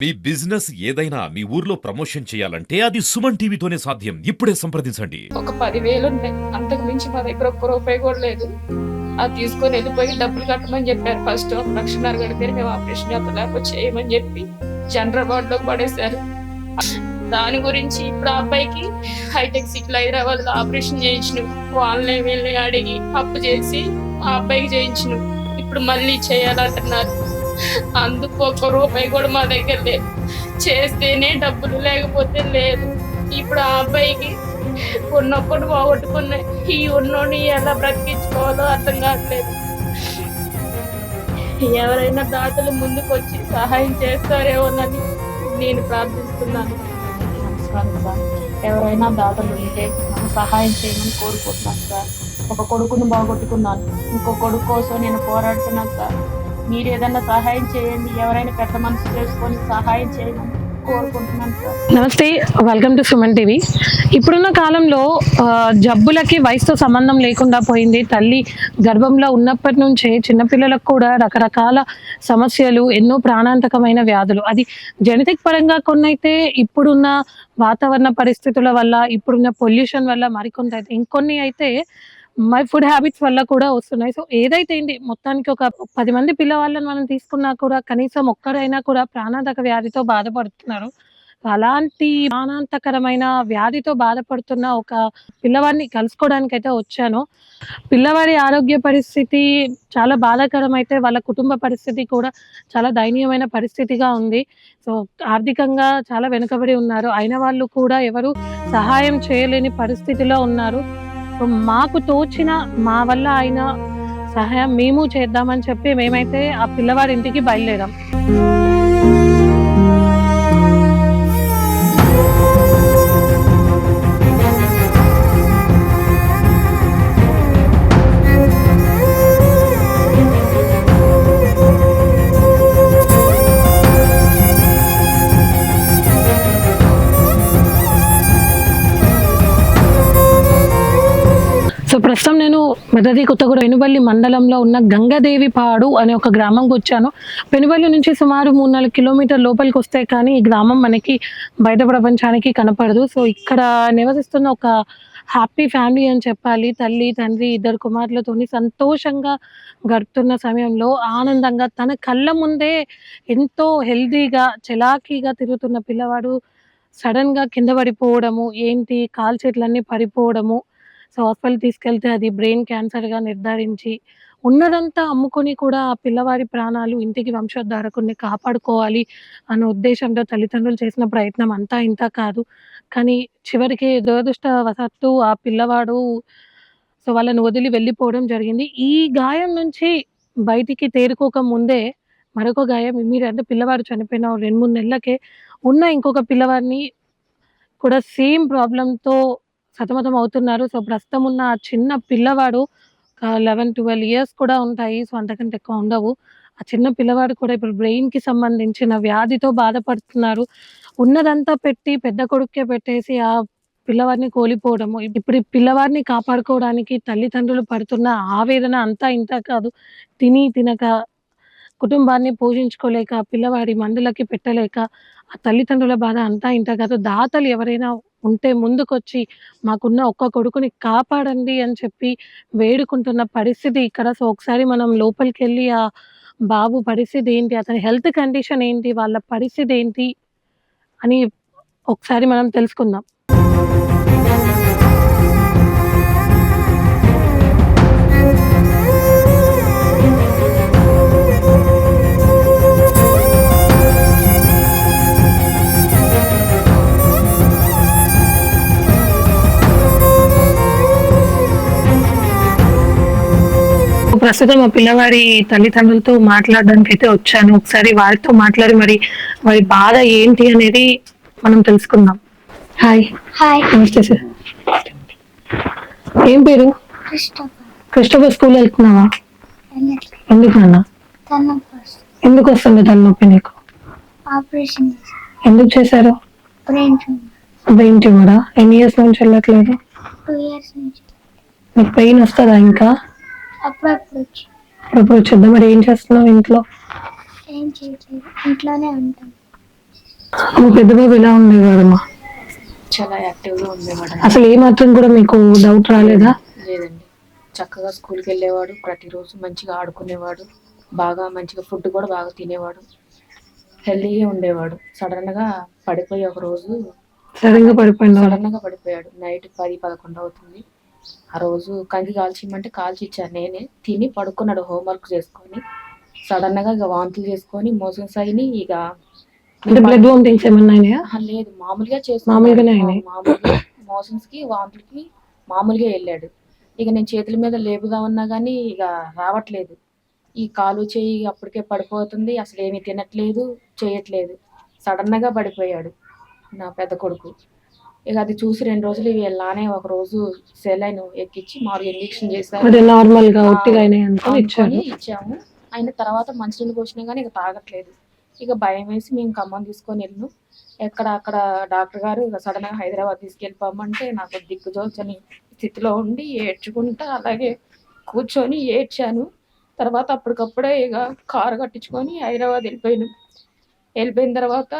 మీ business ఏదైనా మీ ఊర్లో promotion చేయాలంటే అది సుమన్ టీవీతోనే సాధ్యం. ఇప్పుడే సంప్రదించండి. ఒక 10,000 ఉన్నాయి, అంతకు మించి మా దగ్గర ఒక్క రూపాయి కూడా లేదు. అది తీసుకొని వెళ్ళిపోయి డబ్బులు కట్టమని చెప్పారు. ఫస్ట్ 1,50,000 కడితే మేము ఆపరేషన్ చేస్తాం, లేకపోతే చేయమని చెప్పి జనరల్ వార్డులోకి పడేశారు. దాని గురించి ఇప్పుడు ఆ అబ్బాయికి హైటెక్ సిటీలో హైదరాబాద్ లో ఆపరేషన్ చేయించిన వాళ్ళని వెళ్ళి అడిగి అప్పు చేసి ఆ అబ్బాయికి చేయించిన. ఇప్పుడు మళ్ళీ చేయాలంటున్నారు. అందుకు ఒక్క రూపాయి కూడా మా దగ్గర లేదు. చేస్తేనే డబ్బులు, లేకపోతే లేదు. ఇప్పుడు ఆ అబ్బాయికి ఉన్నప్పుడు పోగొట్టుకున్నాయి. ఈ ఉన్నోని ఎలా బ్రతికించుకోవాలో అర్థం కావట్లేదు. ఎవరైనా దాతలు ముందుకు వచ్చి సహాయం చేస్తారేమోనని నేను ప్రార్థిస్తున్నాను. సార్, ఎవరైనా దాతలు ఉంటే నాకు సహాయం చేయమని కోరుకుంటున్నాను సార్. ఒక కొడుకును బాగొట్టుకున్నాను, ఇంకో కొడుకు కోసం నేను పోరాడుతున్నాను సార్. మీరు ఏదైనా సహాయం చేయండి, ఎవరైనా పెద్ద మనసు చేసుకొని సహాయం చేయమని కోరుకుంటున్నాను సార్. నమస్తే, వెల్కమ్ టు సుమన్ టీవీ. ఇప్పుడున్న కాలంలో జబ్బులకి వయసుతో సంబంధం లేకుండా పోయింది. తల్లి గర్భంలో ఉన్నప్పటి నుంచే చిన్నపిల్లలకు కూడా రకరకాల సమస్యలు, ఎన్నో ప్రాణాంతకమైన వ్యాధులు. అది జెనెటిక్ పరంగా కొన్నైతే ఇప్పుడున్న వాతావరణ పరిస్థితుల వల్ల, ఇప్పుడున్న పొల్యూషన్ వల్ల మరికొంత అయితే, ఇంకొన్ని అయితే మై ఫుడ్ హ్యాబిట్స్ వల్ల కూడా వస్తున్నాయి. సో ఏదైతే ఏంటి, మొత్తానికి ఒక 10 మంది పిల్లవాళ్ళని మనం తీసుకున్నా కూడా కనీసం ఒక్కరైనా కూడా ప్రాణాంతక వ్యాధితో బాధపడుతున్నారు. అలాంటి ప్రాణాంతకరమైన వ్యాధితో బాధపడుతున్న ఒక పిల్లవాడిని కలుసుకోవడానికి అయితే వచ్చాను. పిల్లవాడి ఆరోగ్య పరిస్థితి చాలా బాధాకరం అయితే, వాళ్ళ కుటుంబ పరిస్థితి కూడా చాలా దయనీయమైన పరిస్థితిగా ఉంది. సో ఆర్థికంగా చాలా వెనుకబడి ఉన్నారు. అయిన వాళ్ళు కూడా ఎవరు సహాయం చేయలేని పరిస్థితిలో ఉన్నారు. సో మాకు తోచిన, మా వల్ల అయిన సహాయం మేము చేద్దామని చెప్పి మేమైతే ఆ పిల్లవాడి ఇంటికి బయలుదేరాం. సో ప్రస్తుతం నేను మెదది కొత్తగూడ పెనుబల్లి మండలంలో ఉన్న గంగదేవిపాడు అనే ఒక గ్రామంకి వచ్చాను. పెనుబల్లి నుంచి సుమారు 3-4 కిలోమీటర్ లోపలికి వస్తే కానీ ఈ గ్రామం మనకి బయట ప్రపంచానికి కనపడదు. సో ఇక్కడ నివసిస్తున్న ఒక హ్యాపీ ఫ్యామిలీ అని చెప్పాలి. తల్లి, తండ్రి, 2 కుమారులతోని సంతోషంగా గడుపుతున్న సమయంలో ఆనందంగా తన కళ్ళ ముందే ఎంతో హెల్దీగా, చలాకీగా తిరుగుతున్న పిల్లవాడు సడన్గా కింద పడిపోవడము, ఏంటి కాలు చేతులన్నీ పడిపోవడము. సో హాస్పిటల్ తీసుకెళ్తే అది బ్రెయిన్ క్యాన్సర్‌గా నిర్ధారించి, ఉన్నదంతా అమ్ముకొని కూడా ఆ పిల్లవాడి ప్రాణాలు, ఇంటికి వంశోద్ధారకుడిని కాపాడుకోవాలి అనే ఉద్దేశంతో తల్లిదండ్రులు చేసిన ప్రయత్నం అంతా ఇంతా కాదు. కానీ చివరికి దురదృష్టవశాత్తు ఆ పిల్లవాడు సో వాళ్ళని వదిలి వెళ్ళిపోవడం జరిగింది. ఈ గాయం నుంచి బయటికి తేరుకోక ముందే మరొక గాయం అంటే పిల్లవాడు చనిపోయిన 2, 3 నెలలకే ఉన్న ఇంకొక పిల్లవాడిని కూడా సేమ్ ప్రాబ్లమ్‌తో సతమతం అవుతున్నారు. సో ప్రస్తుతం ఉన్న ఆ చిన్న పిల్లవాడు 11, 12 ఇయర్స్ కూడా ఉంటాయి. సో అంతకంటే ఎక్కువ ఉండవు. ఆ చిన్న పిల్లవాడు కూడా ఇప్పుడు బ్రెయిన్‌కి సంబంధించిన వ్యాధితో బాధపడుతున్నారు. ఉన్నదంతా పెట్టి పెద్ద కొడుక్కే పెట్టేసి ఆ పిల్లవాడిని కోల్పోవడము. ఇప్పుడు ఈ పిల్లవాడిని కాపాడుకోవడానికి తల్లిదండ్రులు పడుతున్న ఆవేదన అంతా ఇంతా కాదు. తిని తినక, కుటుంబాన్ని పోషించుకోలేక, పిల్లవాడి మందులకి పెట్టలేక, ఆ తల్లిదండ్రుల బాధ అంతా ఇంతా కాదు. దాతలు ఎవరైనా ఉంటే ముందుకొచ్చి మాకున్న ఒక్క కొడుకుని కాపాడండి అని చెప్పి వేడుకుంటున్న పరిస్థితి ఇక్కడ. సో ఒకసారి మనం లోపలికెళ్ళి ఆ బాబు పరిస్థితి ఏంటి, అతని హెల్త్ కండిషన్ ఏంటి, వాళ్ళ పరిస్థితి ఏంటి అని ఒకసారి మనం తెలుసుకుందాం. ప్రస్తుతం ఆ పిల్లవాడి తల్లిదండ్రులతో మాట్లాడడానికి అయితే వచ్చాను. ఒకసారి వారితో మాట్లాడి మరి వారి బాధ ఏంటి అనేది మనం తెలుసుకుందాం. హాయ్. హాయ్. నమస్తే సార్. ఏం పేరు? క్రిస్టోఫర్. స్కూల్ వెళ్తున్నావా? ఎందుకు నాన్న? ఎందుకు వస్తుంది తలనొప్పి నీకు? ఆపరేషన్ ఎందుకు చేశారు? బ్రెయిన్ ట్యూమరా? ఎన్ని ఇయర్స్ నుంచి వెళ్ళట్లేదు? 2 years నుంచి. నీకు పెయిన్ వస్తుందా ఇంకా? అప్పుడప్పుడు వచ్చేద్దా? మరి ఏం చేస్తున్నావు ఇంట్లో? ఏం చేయట్లేదు, ఇంట్లోనే ఉంటాం. మా పెద్ద బాబు ఎలా ఉండేవాడమ్మా? చాలా యాక్టివ్గా ఉండేవాడు. అసలు ఏ మాత్రం కూడా మీకు డౌట్ రాలేదా? లేదండి, చక్కగా స్కూల్కి వెళ్ళేవాడు, ప్రతిరోజు మంచిగా ఆడుకునేవాడు, బాగా మంచిగా ఫుడ్ కూడా బాగా తినేవాడు, హెల్తీగా ఉండేవాడు. సడన్గా పడిపోయి ఒక రోజు సడన్ గా పడిపోయిందా? సడన్గా పడిపోయాడు. నైట్ 10-11 అవుతుంది. ఆ రోజు కంకి కాల్చిమంటే కాల్చి ఇచ్చాను నేనే. తిని పడుకున్నాడు హోంవర్క్ చేసుకొని. సడన్గా ఇక వాంతులు చేసుకొని మోషన్స్ అయినాయి. ఇక అంటే బ్లడ్ వామిటింగ్స్ ఏమన్నా అయినాయా? లేదు, మామూలుగా మామూలుగానే అయినాయి. మామూలుగా మోషన్స్ కి వాంతులకి మామూలుగా వెళ్ళాడు. ఇక నేను చేతుల మీద లేపుదామన్నా కానీ ఇక రావట్లేదు. ఈ కాలు చేయి అప్పటికే పడిపోతుంది, అసలు ఏమీ తినట్లేదు, చేయట్లేదు. సడన్గా పడిపోయాడు నా పెద్ద కొడుకు. ఇక అది చూసి 2 రోజులు వీళ్ళనే ఒక రోజు సెలైన్ ఎక్కించి మామూలుగా ఇంజెక్షన్ చేశారు. అదే నార్మల్ గా ఒట్టిగా అయినాయి అనుకొని అనుకొని ఇచ్చారు. ఇచ్చాము. అయిన తర్వాత మంచినీళ్ళు పోసినా కానీ ఇక తాగట్లేదు. ఇక భయం వేసి మేము ఖమ్మం తీసుకొని వెళ్ళాము. అక్కడ డాక్టర్ గారు ఇక సడన్గా హైదరాబాద్ తీసుకెళ్ళిపోమంటే నాకు దిక్కుతోచని స్థితిలో ఉండి ఏడ్చుకుంటా అలాగే కూర్చొని ఏడ్చాను. తర్వాత అప్పటికప్పుడే ఇక కారు కట్టించుకొని హైదరాబాద్ వెళ్ళిపోయిన తర్వాత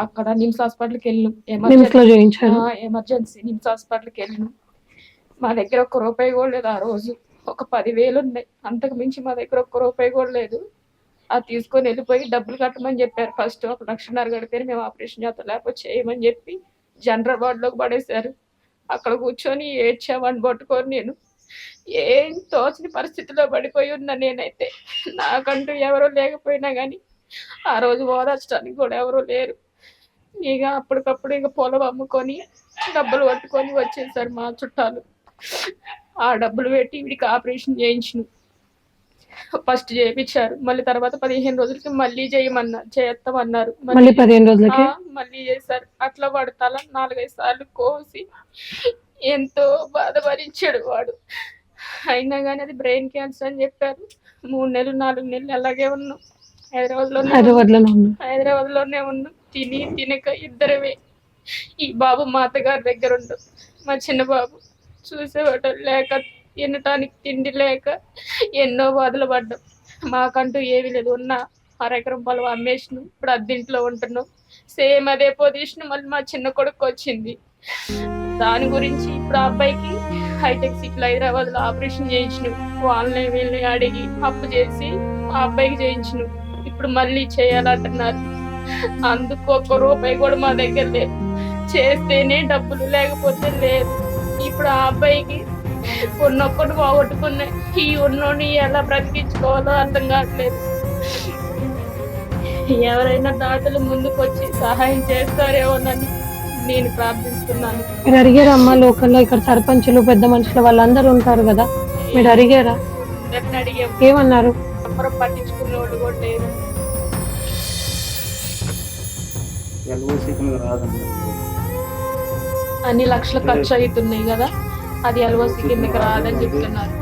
అక్కడ నిమ్స్ హాస్పిటల్కి వెళ్ళాం. నిమ్స్ లో చేయించారు. ఎమర్జెన్సీ నిమ్స్ హాస్పిటల్కి వెళ్ళాం. మా దగ్గర ఒక్క రూపాయి కూడా లేదు ఆ రోజు. ఒక 10,000 ఉన్నాయి, అంతకు మించి మా దగ్గర ఒక్క రూపాయి కూడా లేదు. అది తీసుకొని వెళ్ళిపోయి డబ్బులు కట్టమని చెప్పారు. ఫస్ట్ 1,50,000 కడితేనే మేము ఆపరేషన్ చేస్తాం, లేకపోతే చేయమని చెప్పి జనరల్ వార్డులోకి పడేశారు. అక్కడ కూర్చొని ఏడ్చామని పట్టుకొని నేను ఏం తోచని పరిస్థితిలో పడిపోయి ఉన్నా నేనైతే. నాకంటూ ఎవరో లేకపోయినా కానీ ఆ రోజు ఓదార్చడానికి కూడా ఎవరూ లేరు. ఇక అప్పటికప్పుడు ఇక పొలం అమ్ముకొని డబ్బులు పట్టుకొని వచ్చేసారు మా చుట్టాలు. ఆ డబ్బులు పెట్టి వీడికి ఆపరేషన్ చేయించిన. ఫస్ట్ చేయించారు, మళ్ళీ తర్వాత 15 రోజులకి మళ్ళీ చేస్తామన్నారు. మళ్ళీ 15 రోజులకి మళ్ళీ చేశారు. అట్లా వాడు తల 4-5 సార్లు కోసి ఎంతో బాధ భరించాడు వాడు. అయినా కానీ అది బ్రెయిన్ క్యాన్సర్ అని చెప్పారు. 3 నెలలు 4 నెలలు అలాగే ఉన్నాం. హైదరాబాద్లోనే ఉన్నాం. తినక ఇద్దరమే. ఈ బాబు మా అత్తగారి దగ్గర ఉండు, మా చిన్న బాబు చూసేవాడు లేక, తినటానికి తిండి లేక ఎన్నో బాధలు పడ్డాం. మాకంటూ ఏమీ లేదు, ఉన్న 1/2 ఎకరం పొలం అమ్మేసినాం. ఇప్పుడు అద్దెంట్లో ఉంటున్నాం. సేమ్ అదే పొజిషన్ మళ్ళీ మా చిన్న కొడుకు వచ్చింది. దాని గురించి ఇప్పుడు ఆ అబ్బాయికి హైటెక్ సిటీలో హైదరాబాద్లో ఆపరేషన్ చేయించినాం. వాళ్ళని వీళ్ళని అడిగి అప్పు చేసి ఆ అబ్బాయికి చేయించినాం. ఇప్పుడు మళ్ళీ చేయాలంటున్నారు. అందుకు ఒక్క రూపాయి కూడా మా దగ్గర లేదు. చేస్తేనే డబ్బులు, లేకపోతే లేదు. ఇప్పుడు ఆ అబ్బాయికి ఉన్నొక్కటి పోగొట్టుకున్నాయి. ఈ ఉన్నోని ఎలా బ్రతికించుకోవాలో అర్థం కావట్లేదు. ఎవరైనా దాతలు ముందుకు వచ్చి సహాయం చేస్తారేమోనని నేను ప్రార్థిస్తున్నాను. మీరు అడిగారా అమ్మా? లోకల్లో ఇక్కడ సర్పంచులు పెద్ద మనుషులు వాళ్ళందరూ ఉంటారు కదా, మీరు అడిగారా? అందరిని అడిగాం, ఏమన్నారు? ఎవరు పట్టించుకునే వాళ్ళు కూడా లేరు. అన్ని లక్షలు ఖర్చు అవుతున్నాయి కదా, అది ఎల్ఓసి కిందకి రాదని చెప్తున్నారు.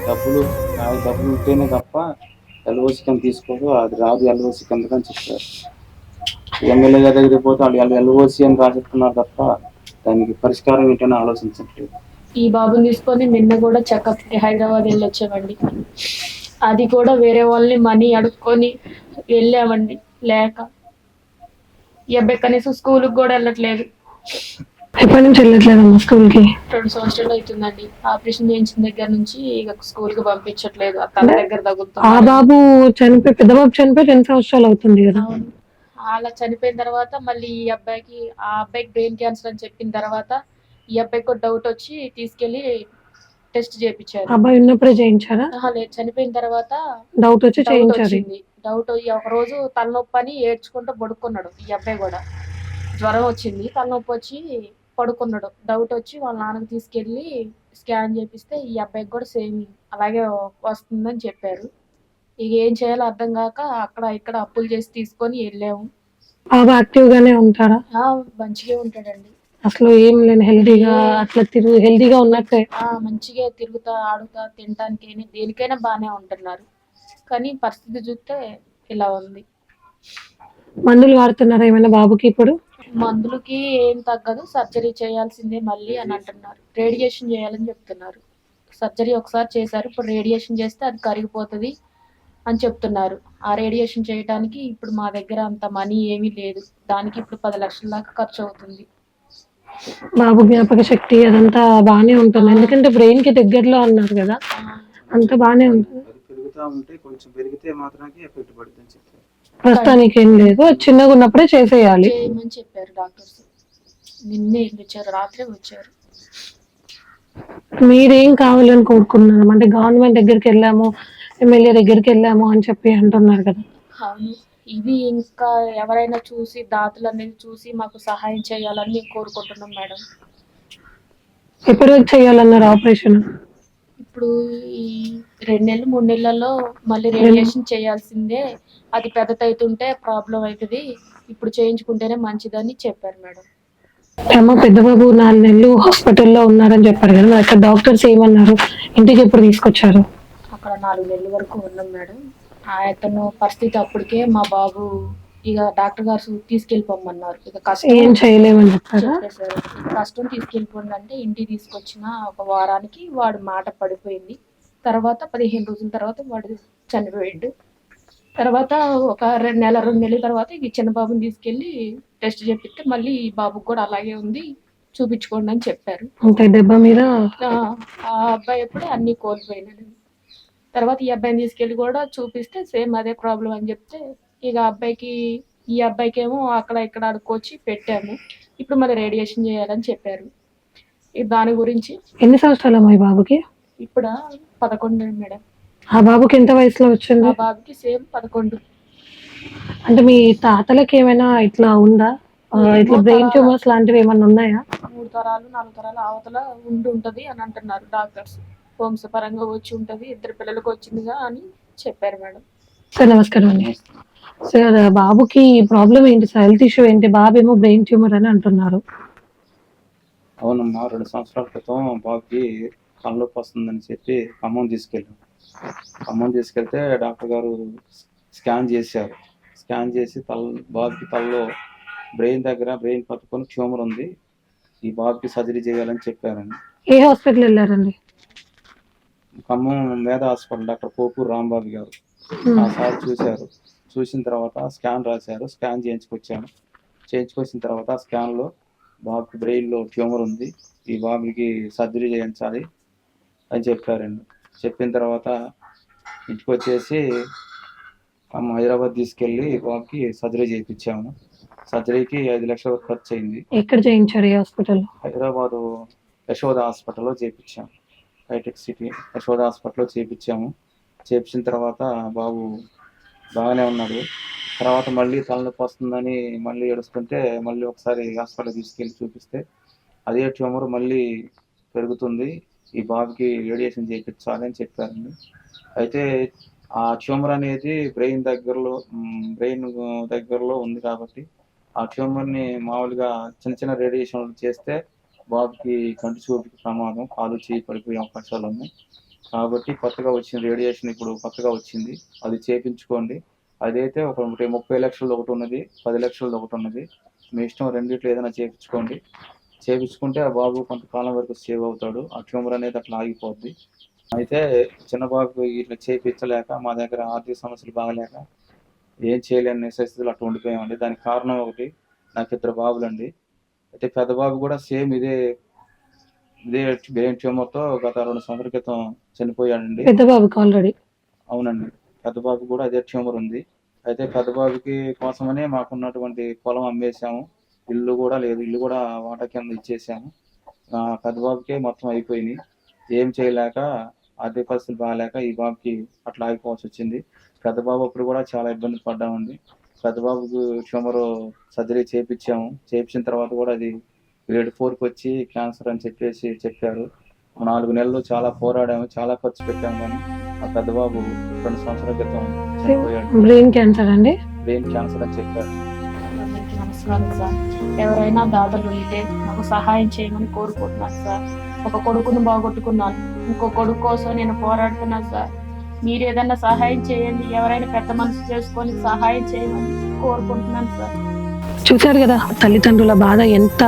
డబ్బులు ఉంటేనే తప్ప ఎల్ఓసి కింద తీసుకోదు, అది రాదు ఎల్ఓసి కిందకని చెప్పారు. ఎమ్మెల్యే గారి దగ్గరికి పోతే వాళ్ళు ఎల్ఓసి అని రాసిస్తున్నారు తప్ప దానికి పరిష్కారం ఏంటని ఆలోచించట్లేదు. ఈ బాబుని తీసుకొని నిన్న కూడా చెకప్కి హైదరాబాద్ వెళ్ళొచ్చామండి. అది కూడా వేరే వాళ్ళని మనీ అడుక్కొని వెళ్ళామండి. లేక ఈ అబ్బాయి కనీసం స్కూల్కి కూడా వెళ్ళట్లేదు. ఎప్పటి నుంచి వెళ్ళట్లేదమ్మా స్కూల్కి? 2 సంవత్సరాలు అవుతుందండి. ఆపరేషన్ చేయించిన దగ్గర నుంచి ఇక స్కూల్కి పంపించట్లేదు. ఆ తల దగ్గర తగులుతుంది. ఆ బాబు చనిపోయి, పెద్ద బాబు చనిపోయి 2 సంవత్సరాలు అవుతుంది కదా. అలా చనిపోయిన తర్వాత మళ్ళీ ఆ అబ్బాయికి బ్రెయిన్ క్యాన్సర్ అని చెప్పిన తర్వాత ఈ అబ్బాయికి ఒక డౌట్ వచ్చి తీసుకెళ్లి టెస్ట్ చేయించారు. అబ్బాయి ఉన్నప్పుడే చేయించారా? లేదు, చనిపోయిన తర్వాత డౌట్ వచ్చి చేయించారు. డౌట్ ఒక రోజు తలనొప్పి అని ఏడ్చుకుంటూ పడుకున్నాడు. ఈ అబ్బాయి కూడా జ్వరం వచ్చింది, తలనొప్పి వచ్చి పడుకున్నాడు. డౌట్ వచ్చి వాళ్ళ నాన్నకి తీసుకెళ్ళి స్కాన్ చేపిస్తే ఈ అబ్బాయికి కూడా సేమ్ అలాగే వస్తుందని చెప్పారు. ఇక ఏం చేయాలో అర్థం కాక అక్కడ ఇక్కడ అప్పులు చేసి తీసుకొని వెళ్ళాము. బాగా యాక్టివ్ గానే ఉంటారా? మంచిగా ఉంటాడండి. అసలు ఏం లేని హెల్దీగా అట్లా హెల్దీగా ఉన్నట్టే. మంచిగా తిరుగుతా ఆడుతా తినటానికి దేనికైనా బాగానే ఉంటున్నారు. కానీ పరిస్థితి చూస్తే ఇలా ఉంది. మందులు వాడుతున్నారా ఏమైనా బాబుకి? ఇప్పుడు మందులకి ఏం తగ్గదు, సర్జరీ చేయాల్సిందే మళ్ళీ అని అంటున్నారు. రేడియేషన్ చేయాలని చెప్తున్నారు. సర్జరీ ఒకసారి చేశారు, ఇప్పుడు రేడియేషన్ చేస్తే అది కరిగిపోతుంది, అని చెప్తున్నారు. ఆ రేడియేషన్ చేయడానికి ఇప్పుడు మా దగ్గర అంత మనీ ఏమీ లేదు. దానికి ఇప్పుడు 10 లక్షల దాకా ఖర్చు అవుతుంది. బాబు జ్ఞాపక శక్తి అదంతా బాగానే ఉంటుంది, ఎందుకంటే బ్రెయిన్ కి దగ్గరలో అన్నారు కదా, అంత బాగానే ఉంటుంది. అది పెరుగుతూ ఉంటే కొంచెం పెరిగితే మాత్రానికి ఎఫెక్ట్ పడుతుంది అని చెప్పారు. ప్రస్తుతానికి ఏం లేదు, అది చిన్నగా ఉన్నప్పుడే చేసేయాలి. చేయమని చెప్పారు డాక్టర్స్. నిన్నే వచ్చారు, రాత్రే వచ్చారు. మీరేం కావాలని కోరుకున్నారు? అంటే గవర్నమెంట్ దగ్గరికి వెళ్ళాము, ఎమ్మెల్యే దగ్గరికి వెళ్ళాము అని చెప్పి అంటున్నారు కదా. అవును, ఇది ఇంకా ఎవరైనా చూసి దాతలు అనేది చూసి మాకు సహాయం చేయాలని మేము కోరుకుంటున్నాం మేడం. ఎప్పటి వరకు చేయాలన్నారు ఆపరేషన్? ఇప్పుడు ఈ 2 నెలలు 3 నెలల్లో మళ్ళీ రేడియేషన్ చేయాల్సిందే, అది పెద్దదవుతుంటే ప్రాబ్లం అవుతుంది, ఇప్పుడు చేయించుకుంటేనే మంచిదని చెప్పారు మేడం. అమ్మ పెద్ద బాబు 4 నెలలు హాస్పిటల్లో ఉన్నారని చెప్పారు కదా, మరి అక్కడ డాక్టర్స్ ఏమన్నారు? ఇంటికి ఎప్పుడు తీసుకొచ్చారు? అక్కడ 4 నెలల వరకు ఉన్నాం మేడం. అతను పరిస్థితి అప్పటికే మా బాబు ఇక డాక్టర్ గారు తీసుకెళ్ళిపోమన్నారు. ఇక కష్టం ఏం చేయలేమని చెప్పారా? చెప్పేశారు. కష్టం తీసుకెళ్ళిపోండి అంటే ఇంటికి తీసుకొచ్చిన 1 వారానికి వాడు మాట పడిపోయింది. తర్వాత 15 రోజుల తర్వాత వాడు చనిపోయాడు. తర్వాత ఒక 2 నెలల తర్వాత ఈ చిన్న బాబుని తీసుకెళ్ళి టెస్ట్ చేపిస్తే మళ్ళీ ఈ బాబుకి కూడా అలాగే ఉంది, చూపించుకోండి అని చెప్పారు. అంటే దెబ్బ మీద ఆ అబ్బాయి ఎప్పుడే అన్ని కోల్పోయినాడు. తర్వాత ఈ అబ్బాయిని తీసుకెళ్ళి కూడా చూపిస్తే సేమ్ అదే ప్రాబ్లం అని చెప్తే ఇక ఈ అబ్బాయికి ఏమో అక్కడ ఇక్కడ అడుక్కొచ్చి పెట్టాము. ఇప్పుడు మళ్ళీ రేడియేషన్ చేయాలని చెప్పారు. దాని గురించి ఎన్ని సంవత్సరాలు అమ్మాయి బాబుకి? ఇప్పుడు 11 మేడం. ఆ బాబుకి ఎంత వయసులో వచ్చింది? ఆ బాబుకి సేమ్ 11. అంటే మీ తాతలకి ఏమైనా ఇట్లా ఉందా? ఇట్లా బ్రెయిన్ ట్యూమర్స్ లాంటివి ఏమైనా ఉన్నాయా? 3 తరాలు 4 తరాలు అవతల ఉంటది అని అంటున్నారు డాక్టర్స్. వంశపరంగా వచ్చి ఉంటది, 2 పిల్లలకు వచ్చిందిగా అని చెప్పారు మేడం. సార్ నమస్కారం అండి. సార్ బాబుకి ప్రాబ్లం ఏంటి సార్? హెల్త్ ఇష్యూ ఏంటి? బాబు ఏమో బ్రెయిన్ ట్యూమర్ అని అంటున్నారు. అవునమ్మా, 2 సంవత్సరాల క్రితం బాబుకి తలనొప్పి వస్తుందని చెప్పి ఖమ్మం తీసుకెళ్తే డాక్టర్ గారు స్కాన్ చేశారు. స్కాన్ చేసి బాబుకి తలలో బ్రెయిన్ పట్టుకొని ట్యూమర్ ఉంది, ఈ బాబుకి సర్జరీ చేయాలని చెప్పారండి. ఏ హాస్పిటల్ వెళ్ళారండి? ఖమ్మం మేధ హాస్పిటల్ డాక్టర్ పోపూరు రాంబాబు గారు ఆ సార్ చూశారు. చూసిన తర్వాత స్కాన్ రాశారు. స్కాన్ చేయించుకొచ్చిన తర్వాత ఆ స్కాన్లో బాబుకి బ్రెయిన్లో ట్యూమర్ ఉంది, ఈ బాబుకి సర్జరీ చేయించాలి అని చెప్పారండి. చెప్పిన తర్వాత ఇంటికి వచ్చేసి హైదరాబాద్ తీసుకెళ్ళి బాబుకి సర్జరీ చేయించాము. సర్జరీకి 5 లక్షల వరకు ఖర్చు అయింది. ఎక్కడ చేయించారు? ఏ హాస్పిటల్? హైదరాబాద్ యశోద హాస్పిటల్లో చేయించాము. హైటెక్ సిటీ యశోద హాస్పిటల్లో చేయించాము. చేయించిన తర్వాత బాబు బాగానే ఉన్నాడు. తర్వాత మళ్ళీ తలనొప్పి వస్తుందని మళ్ళీ ఏడుస్తుంటే మళ్ళీ ఒకసారి హాస్పిటల్ తీసుకెళ్ళి చూపిస్తే అదే ట్యూమర్ మళ్ళీ పెరుగుతుంది, ఈ బాబుకి రేడియేషన్ చేయించాలి అని చెప్పారండి. అయితే ఆ ట్యూమర్ అనేది బ్రెయిన్ దగ్గరలో ఉంది కాబట్టి ఆ ట్యూమర్ని మామూలుగా చిన్న రేడియేషన్ చేస్తే బాబుకి కంటి చూపుకి ప్రమాదం, కాలు చేయి పడిపోయే అవకాశాలు ఉన్నాయి. కాబట్టి కొత్తగా వచ్చిన రేడియేషన్ ఇప్పుడు కొత్తగా వచ్చింది, అది చేయించుకోండి. అదైతే ఒక 30 లక్షలు ఒకటి ఉన్నది, 10 లక్షలు ఒకటి ఉన్నది, మీ ఇష్టం, రెండిట్లో ఏదైనా చేయించుకోండి. చేయించుకుంటే ఆ బాబు కొంతకాలం వరకు సేవ్ అవుతాడు, ఆ ట్యూమర్ అనేది అట్లా ఆగిపోద్ది. అయితే చిన్న బాబుకి ఇట్లా చేయించలేక మా దగ్గర ఆర్థిక సమస్యలు బాగలేక ఏం చేయలేని పరిస్థితులు అట్లా ఉండిపోయామండి. దానికి కారణం ఒకటి, నాకు 2 బాబులండి. అయితే పెద్ద బాబు కూడా సేమ్ ఇదే బ్రెయిన్ ట్యూమర్తో గత 2 సంవత్సరాల క్రితం చనిపోయాడండి. పెద్ద బాబుకి ఆల్రెడీ? అవునండి, పెద్ద బాబు కూడా అదే ట్యూమర్ ఉంది. అయితే పెద్ద బాబుకి కోసమనే మాకున్నటువంటి పొలం అమ్మేశాము, ఇల్లు కూడా లేదు, ఇల్లు కూడా వాటా కింద ఇచ్చేసాము. పెద్ద బాబుకే మొత్తం అయిపోయినాయి. ఏం చేయలేక ఆర్థిక పరిస్థితులు బాగాలేక ఈ బాబుకి అట్లా ఆగిపోవాల్సి వచ్చింది. పెద్ద బాబు అప్పుడు కూడా చాలా ఇబ్బంది పడ్డామండి. పెద్ద బాబుకు ట్యూమర్ సర్జరీ చేయించాము. చేయించిన తర్వాత కూడా అది గ్రేడ్ 4కి వచ్చి క్యాన్సర్ అని చెప్పారు. 4 నెలలు చాలా పోరాడాము, చాలా ఖర్చు పెట్టాము, కానీ ఆ పెద్ద బాబు 2 సంవత్సరాల క్రితం చనిపోయాడు. బ్రెయిన్ క్యాన్సర్ అండి? బ్రెయిన్ క్యాన్సర్ అని చెప్పారు. అందరికీ నమస్కారం సార్. ఎవరైనా దాతలు ఉంటే నాకు సహాయం చేయమని కోరుకుంటున్నాను సార్. ఒక కొడుకును బాగొట్టుకున్నాను, ఇంకో కొడుకు కోసం నేను పోరాడుతున్నాను సార్. మీరు ఏదైనా సహాయం చేయండి, ఎవరైనా పెద్ద మనసు చేసుకొని సహాయం చేయమని కోరుకుంటున్నాను సార్. చూశారు కదా తల్లిదండ్రుల బాధ, ఎంత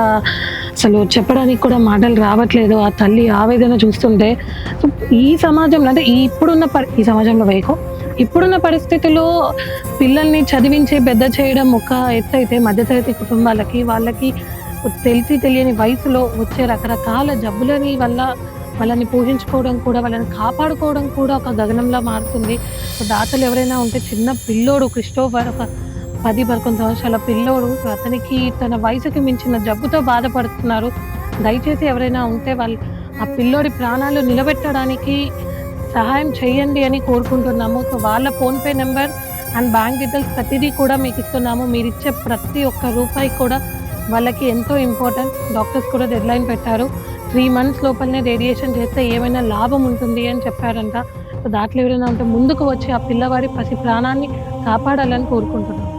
అసలు చెప్పడానికి కూడా మాటలు రావట్లేదు. ఆ తల్లి ఆవేదన చూస్తుంటే ఈ సమాజంలో, అంటే ఈ సమాజంలో వేయకు, ఇప్పుడున్న పరిస్థితుల్లో పిల్లల్ని చదివించే పెద్ద చేయడం ఒక ఎత్తు అయితే, మధ్యతరగతి కుటుంబాలకి వాళ్ళకి తెలిసి తెలియని వయసులో వచ్చే రకరకాల జబ్బులని వల్ల వాళ్ళని పోషించుకోవడం కూడా, వాళ్ళని కాపాడుకోవడం కూడా ఒక గగనంలా మారుతుంది. సో దాతలు ఎవరైనా ఉంటే, చిన్న పిల్లోడు క్రిస్టోఫర్ ఒక 10-11 సంవత్సరాల పిల్లోడు, సో అతనికి తన వయసుకి మించిన జబ్బుతో బాధపడుతున్నారు. దయచేసి ఎవరైనా ఉంటే వాళ్ళు ఆ పిల్లోడి ప్రాణాలు నిలబెట్టడానికి సహాయం చేయండి అని కోరుకుంటున్నాము. సో వాళ్ళ PhonePe number and bank details ప్రతిదీ కూడా మీకు ఇస్తున్నాము. మీరు ఇచ్చే ప్రతి ఒక్క రూపాయి కూడా వాళ్ళకి ఎంతో ఇంపార్టెంట్. డాక్టర్స్ కూడా డెడ్ లైన్ పెట్టారు, 3 months లోపలనే రేడియేషన్ చేస్తే ఏమైనా లాభం ఉంటుంది అని చెప్పారంట. సో దాంట్లో ఎవరైనా ఉంటే ముందుకు వచ్చి ఆ పిల్లవాడి పసి ప్రాణాన్ని కాపాడాలని కోరుకుంటున్నాం.